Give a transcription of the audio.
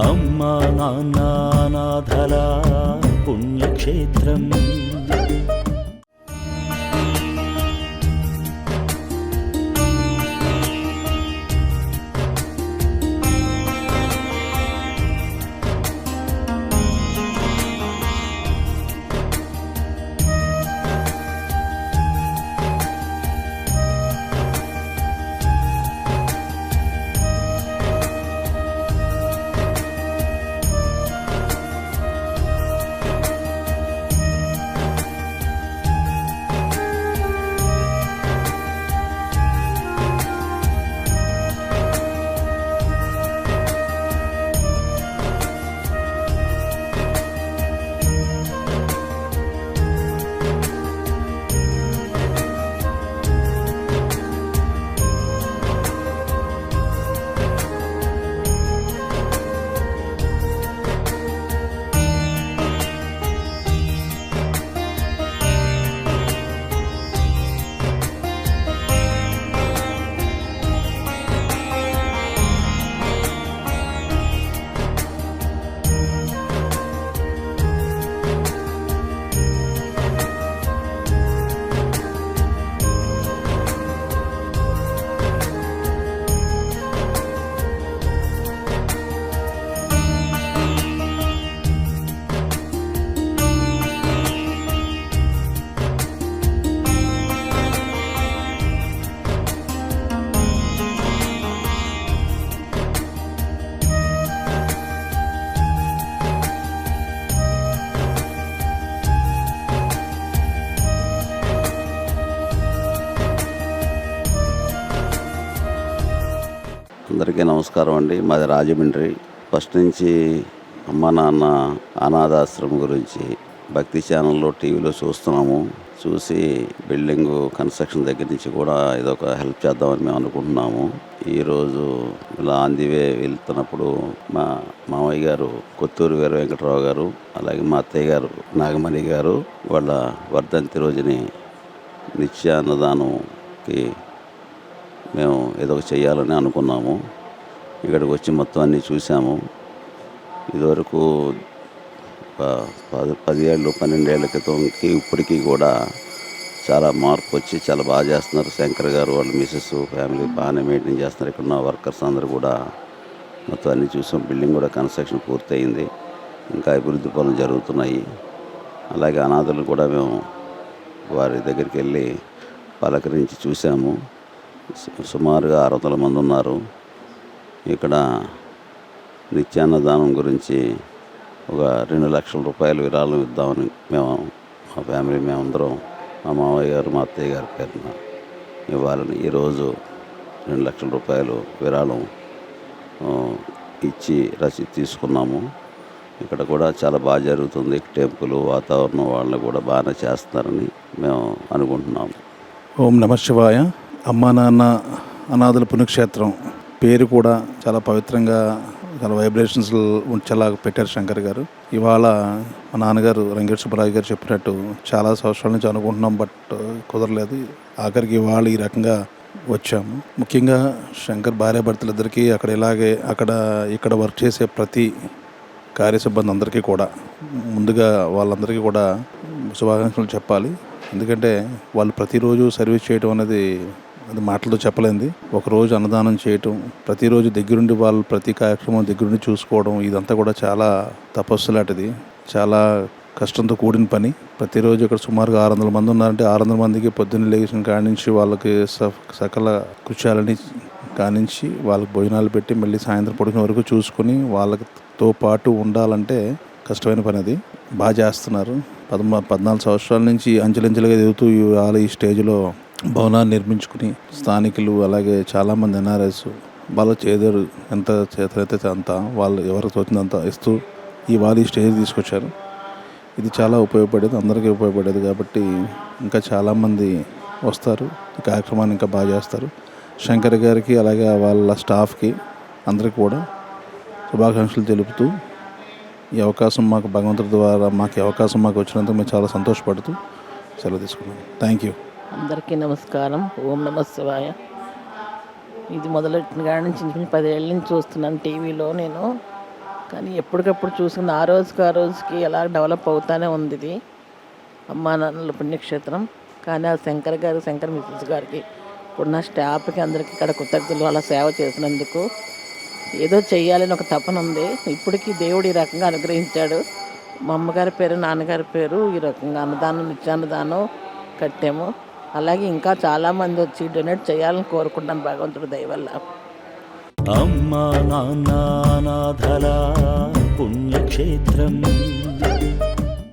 అమ్మా నాన్న అనాథల పుణ్యక్షేత్రం. అందరికీ నమస్కారం అండి. మాది రాజమండ్రి. ఫస్ట్ నుంచి అమ్మ నాన్న అనాథాశ్రమం గురించి భక్తి ఛానల్లో టీవీలో చూస్తున్నాము. చూసి బిల్డింగ్ కన్స్ట్రక్షన్ దగ్గర నుంచి కూడా ఇదొక హెల్ప్ చేద్దామని మేము అనుకుంటున్నాము. ఈరోజు ఇలా ఆన్ ది వే వెళ్తున్నప్పుడు మా మామయ్య గారు కొత్తూరు వీర వెంకటరావు గారు, అలాగే మా అత్తయ్య గారు నాగమణి గారు వాళ్ళ వర్ధంతి రోజుని నిత్య అన్నదానంకి మేము ఏదో చేయాలని అనుకున్నాము. ఇక్కడికి వచ్చి మొత్తం అన్నీ చూసాము. ఇదివరకు 10 ఏళ్ళు 12 ఏళ్ళ క్రితంకి ఇప్పటికీ కూడా చాలా మార్పు వచ్చి చాలా బాగా చేస్తున్నారు. శంకర్ గారు వాళ్ళ మిసెస్ ఫ్యామిలీ బాగానే మెయింటైన్ చేస్తున్నారు. ఇక్కడ ఉన్న వర్కర్స్ అందరూ కూడా మొత్తం అన్నీ చూసాం. బిల్డింగ్ కూడా కన్స్ట్రక్షన్ పూర్తయింది. ఇంకా అభివృద్ధి పనులు జరుగుతున్నాయి. అలాగే అనాథలు కూడా మేము వారి దగ్గరికి వెళ్ళి పలకరించి చూసాము. సుమారుగా 600 మంది ఉన్నారు. ఇక్కడ నిత్యాన్నదానం గురించి ఒక 2 లక్షల రూపాయలు విరాళం ఇద్దామని మేము మా ఫ్యామిలీ మేమందరం మా మామయ్య గారు మా అత్తయ్య గారి పేరున ఇవ్వాలని ఈరోజు 2 లక్షల రూపాయలు విరాళం ఇచ్చి రసీదు తీసుకున్నాము. ఇక్కడ కూడా చాలా బాగా జరుగుతుంది. టెంపుల్ వాతావరణం వాళ్ళు కూడా బాగానే చేస్తున్నారని మేము అనుకుంటున్నాము. ఓం నమః శివాయ. అమ్మా నాన్న అనాథల పుణ్యక్షేత్రం పేరు కూడా చాలా పవిత్రంగా చాలా వైబ్రేషన్స్ ఉంచేలా పెట్టారు శంకర్ గారు. ఇవాళ మా నాన్నగారు రంగేష్ సుబ్బరాజు గారు చెప్పినట్టు చాలా సంవత్సరాల నుంచి అనుకుంటున్నాం, బట్ కుదరలేదు. ఆఖరికి ఇవాళ ఈ రకంగా వచ్చాము. ముఖ్యంగా శంకర్ భార్యాభర్తలిద్దరికీ ఇక్కడ వర్క్ చేసే ప్రతి కార్య సిబ్బంది అందరికీ కూడా ముందుగా వాళ్ళందరికీ కూడా శుభాకాంక్షలు చెప్పాలి. ఎందుకంటే వాళ్ళు ప్రతిరోజు సర్వీస్ చేయడం అనేది అది మాటలతో చెప్పలేంది. ఒకరోజు అన్నదానం చేయటం, ప్రతిరోజు దగ్గరుండి వాళ్ళు ప్రతి కార్యక్రమం దగ్గరుండి చూసుకోవడం, ఇదంతా కూడా చాలా తపస్సు లాంటిది, చాలా కష్టంతో కూడిన పని. ప్రతిరోజు ఇక్కడ సుమారుగా 600 మంది ఉన్నారంటే 600 మందికి పొద్దున్న లేచిన కానించి వాళ్ళకి సకల కృత్యాలని కానించి వాళ్ళకి భోజనాలు పెట్టి మళ్ళీ సాయంత్రం పడుకునే వరకు చూసుకుని వాళ్ళతో పాటు ఉండాలంటే కష్టమైన పని. అది బాగా చేస్తున్నారు. 14 సంవత్సరాల నుంచి అంచెలంచెలుగా ఎదుగుతూ ఇవాళ ఈ స్టేజ్లో భవనాన్ని నిర్మించుకుని స్థానికులు అలాగే చాలామంది ఎన్ఆర్ఎస్ వాళ్ళ చేదరు ఎంత చేతనైతే అంత వాళ్ళు ఎవరికి తోచిందంత ఇస్తూ ఇవాళ ఈ స్టేజ్ తీసుకొచ్చారు. ఇది చాలా ఉపయోగపడేది, అందరికీ ఉపయోగపడేది. కాబట్టి ఇంకా చాలామంది వస్తారు, ఈ కార్యక్రమాన్ని ఇంకా బాగా చేస్తారు. శంకర్ గారికి అలాగే వాళ్ళ స్టాఫ్కి అందరికీ కూడా శుభాకాంక్షలు తెలుపుతూ ఈ అవకాశం మాకు భగవంతుడి ద్వారా మాకు వచ్చినందుకు మేము చాలా సంతోషపడుతూ సెలవు తీసుకున్నాం. Thank you. అందరికీ నమస్కారం. ఓం నమః శివాయ. ఇది మొదలెట్టిన కాడ నుంచి 10 ఏళ్ళ నుంచి చూస్తున్నాను టీవీలో. నేను కానీ ఎప్పటికప్పుడు చూసుకుని ఆ రోజుకి ఎలా డెవలప్ అవుతానే ఉంది ఇది అమ్మా నాన్నల పుణ్యక్షేత్రం. కానీ ఆ శంకర్ మిస్సెస్ గారికి ఇప్పుడున్న స్టాఫ్కి అందరికీ ఇక్కడ కృతజ్ఞతలు అలా సేవ చేసినందుకు. ఏదో చెయ్యాలని ఒక తపన ఉంది. ఇప్పటికీ దేవుడు ఈ రకంగా అనుగ్రహించాడు. మా అమ్మగారి పేరు నాన్నగారి పేరు ఈ రకంగా అన్నదానం నిత్యాన్నదానం కట్టాము. అలాగే ఇంకా చాలామంది వచ్చి డొనేట్ చేయాలని కోరుకుంటాను భగవంతుడి దయ వల్ల. అమ్మా నాన్న అనాథల పుణ్యక్షేత్రం